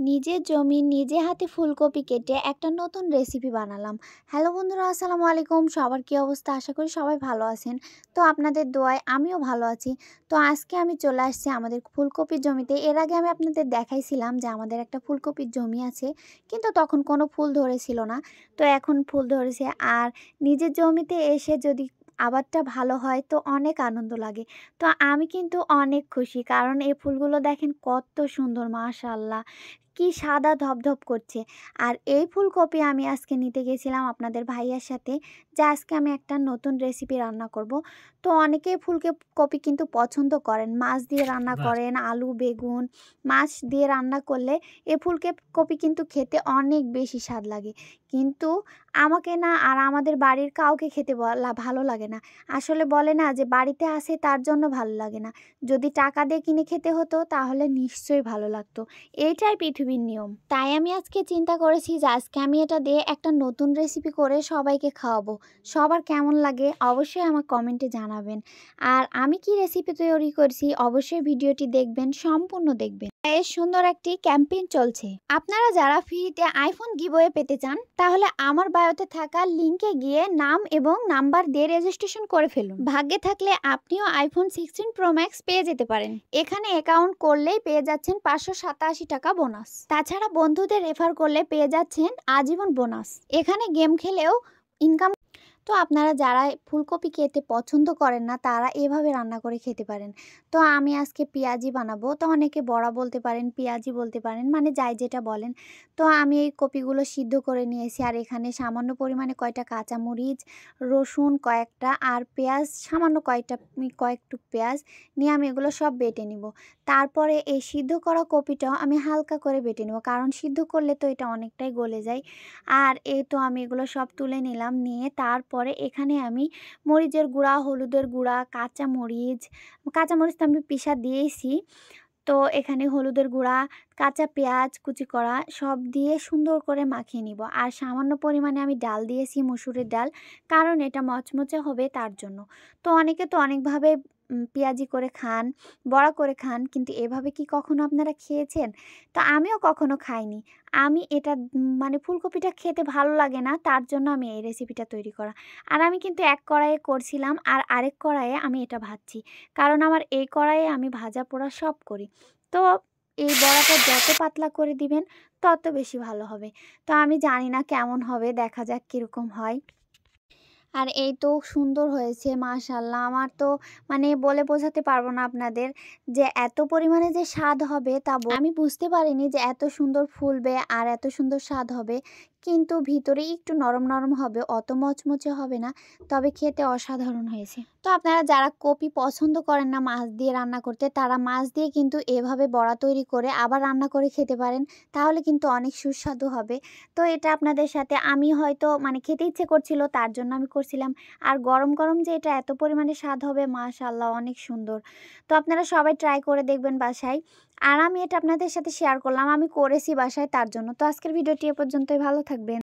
নিজের জমি নিজে হাতে ফুলকপি কেটে একটা নতুন রেসিপি বানালাম। হ্যালো বন্ধুরা, আসসালামু আলাইকুম। সবার কী অবস্থা? আশা করি সবাই ভালো আছেন। তো আপনাদের দোয়ায় আমিও ভালো আছি। তো আজকে আমি চলে আসছি আমাদের ফুলকপির জমিতে। এর আগে আমি আপনাদের দেখাইছিলাম যে আমাদের একটা ফুলকপির জমি আছে, কিন্তু তখন কোনো ফুল ধরেছিল না। তো এখন ফুল ধরেছে। আর নিজের জমিতে এসে যদি আবারটা ভালো হয় তো অনেক আনন্দ লাগে। তো আমি কিন্তু অনেক খুশি, কারণ এই ফুলগুলো দেখেন কত সুন্দর, মাশাআল্লাহ, কি সাদা ধবধব করছে। আর এই ফুলকপি আমি আজকে নিতে গেছিলাম আপনাদের ভাইয়ার সাথে, যে আজকে আমি একটা নতুন রেসিপি রান্না করব। তো অনেকেই কপি কিন্তু পছন্দ করেন, মাছ দিয়ে রান্না করেন, আলু বেগুন মাছ দিয়ে রান্না করলে এই কপি কিন্তু খেতে অনেক বেশি স্বাদ লাগে। কিন্তু আমাকে না, আর আমাদের বাড়ির কাউকে খেতে ভালো লাগে না। আসলে বলে না যে বাড়িতে আসে তার জন্য ভালো লাগে না, যদি টাকা দিয়ে কিনে খেতে হতো তাহলে নিশ্চয়ই ভালো লাগতো। এইটাই পৃথিবীর নিয়ম। তাই আমি আজকে চিন্তা করেছি যে আজকে আমি এটা দিয়ে একটা নতুন রেসিপি করে সবাইকে খাওয়াবো। সবার কেমন লাগে অবশ্যই আমার কমেন্টে জানাবেন। আর আমি কি রেসিপি তৈরি করছি অবশ্যই ভিডিওটি দেখবেন, সম্পূর্ণ দেখবেন। এর সুন্দর একটি ক্যাম্পেইন চলছে। আপনারা যারা ফ্রিতে আইফোন গিভওয়ে পেতে চান তাহলে আমার বায়োতে থাকা লিংকে গিয়ে নাম এবং নাম্বার দিয়ে রেজিস্ট্রেশন করে ফেলুন। ভাগ্যে থাকলে আপনিও আইফোন 16 প্রো ম্যাক্স পেয়ে যেতে পারেন। এখানে অ্যাকাউন্ট করলেই পেয়ে যাচ্ছেন 587 টাকা বোনাস। তাছাড়া বন্ধুদের রেফার করলে পেয়ে যাচ্ছেন আজীবন বোনাস। এখানে গেম খেলেও ইনকাম। তো আপনারা যারা ফুলকপি খেতে পছন্দ করেন না তারা এভাবে রান্না করে খেতে পারেন। তো আমি আজকে পেঁয়াজি বানাবো। তো অনেকে বড়া বলতে পারেন, পেঁয়াজি বলতে পারেন, মানে যাই যেটা বলেন। তো আমি এই কপিগুলো সিদ্ধ করে নিয়েছি, আর এখানে সামান্য পরিমাণে কয়টা কাঁচামরিচ, রসুন কয়েকটা, আর পেঁয়াজ সামান্য কয়েকটু পেঁয়াজ নিয়ে আমি এগুলো সব বেটে নিব। তারপরে এই সিদ্ধ করা কপিটাও আমি হালকা করে বেটে নেব, কারণ সিদ্ধ করলে তো এটা অনেকটাই গলে যায়। আর এই তো আমি এগুলো সব তুলে নিলাম, নিয়ে তারপরে এখানে আমি মরিচের গুঁড়া, হলুদের গুঁড়া, কাঁচামরিচ তো আমি পিষা দিয়েছি। তো এখানে হলুদের গুঁড়া, কাঁচা পেঁয়াজ কুচি করা সব দিয়ে সুন্দর করে মাখিয়ে নিব। আর সামান্য পরিমাণে আমি ডাল দিয়েছি, মসুরের ডাল, কারণ এটা মচমচে হবে তার জন্য। তো অনেকে তো অনেকভাবে পেঁয়াজি করে খান, বড়া করে খান, কিন্তু এভাবে কি কখনো আপনারা খেয়েছেন? তো আমিও কখনো খাইনি। আমি এটা মানে ফুলকপিটা খেতে ভালো লাগে না, তার জন্য আমি এই রেসিপিটা তৈরি করা। আর আমি কিন্তু এক কড়াইয়ে করছিলাম, আর আরেক কড়াইয়ে আমি এটা ভাজছি, কারণ আমার এই কড়াইয়ে আমি ভাজা পোড়া সব করি। তো এই বড়াটা যত পাতলা করে দিবেন তত বেশি ভালো হবে। তো আমি জানি না কেমন হবে, দেখা যাক কীরকম হয়। আর এই তো সুন্দর হয়েছে, মাশাআল্লাহ। আমার তো মানে বলে বোঝাতে পারবো না আপনাদের যে এত পরিমাণে যে স্বাদ হবে আমি বুঝতে পারিনি যে এত সুন্দর ফুলবে আর এত সুন্দর স্বাদ হবে। কিন্তু ভিতরে একটু নরম নরম হবে, অত মচমচে হবে না, তবে খেতে অসাধারণ হয়েছে। তো আপনারা যারা কপি পছন্দ করেন না মাছ দিয়ে রান্না করতে, তারা মাছ দিয়ে কিন্তু এভাবে বড়া তৈরি করে আবার রান্না করে খেতে পারেন, তাহলে কিন্তু অনেক সুস্বাদু হবে। তো এটা আপনাদের সাথে আমি হয়তো মানে খেতে ইচ্ছে করছিল তার জন্য আমি করছিলাম। আর গরম গরম যে এটা এত পরিমাণে স্বাদ হবে, মাশাআল্লাহ, অনেক সুন্দর। তো আপনারা সবাই ট্রাই করে দেখবেন বাসায়। আর আমি এটা আপনাদের সাথে শেয়ার করলাম, আমি করেছি বাসায় তার জন্য। তো আজকের ভিডিওটি এ পর্যন্তই, ভালো থাকবেন।